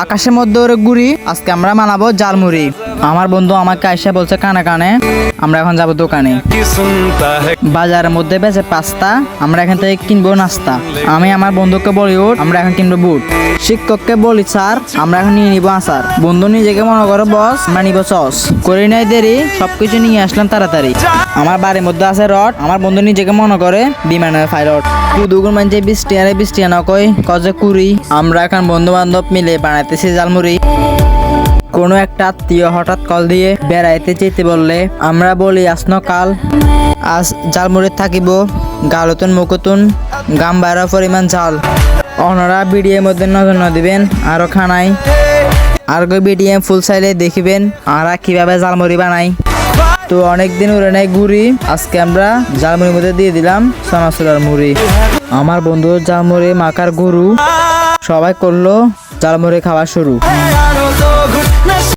আকাশের মধ্যে ওরে গুড়ি। আজকে আমরা বানাবো জালমুড়ি। আমার বন্ধু আমাকে আইসা বলছে কানে কানে আমরা এখন যাবো দোকানে। বাজারের মধ্যে বেচে পাস্তা, আমরা এখান থেকে কিনবো নাস্তা। আমি আমার বন্ধুকে বলি ওঠ, আমরা এখন কিনবো বুট। শিক্ষককে বলি স্যার, আমরা এখন নিয়ে নিবো আচার। বন্ধু নিজেকে মনে করো বস, আমরা নিবো সস। করি নাই দেরি, সবকিছু নিয়ে আসলাম তাড়াতাড়ি। আমার বাড়ির মধ্যে আছে রড, আমার বন্ধু নিজেকে মনে করে বিমানের পাইলট। দুগুণ মানছে বৃষ্টি আনা কই কজে কুড়ি। আমরা এখন বন্ধু বান্ধব মিলে বানাইতেছি জালমুড়ি। কোনো একটা আত্মীয় হঠাৎ কল দিয়ে বেড়াইতে যেতে বললে আমরা বলি আসনো কাল। আজ জালমুড়ি থাকিব গালতুন মুকুতুন গাম বাড়া পরিমাণ ঝাল। ওনারা বিডিএর মধ্যে নজর না দিবেন আরো খানাই। আর বিডিএম ফুল চাইলে দেখিবেন আর কিভাবে জালমুড়ি বানাই। তো অনেকদিন উড়ে নাই ঘুরি, আজকে আমরা জালমুড়ির মধ্যে দিয়ে দিলাম সোনাচুরার মুড়ি। আমার বন্ধু জালমুড়ি মাখার গুরু, সবাই করলো জালমুড়ি খাওয়া শুরু।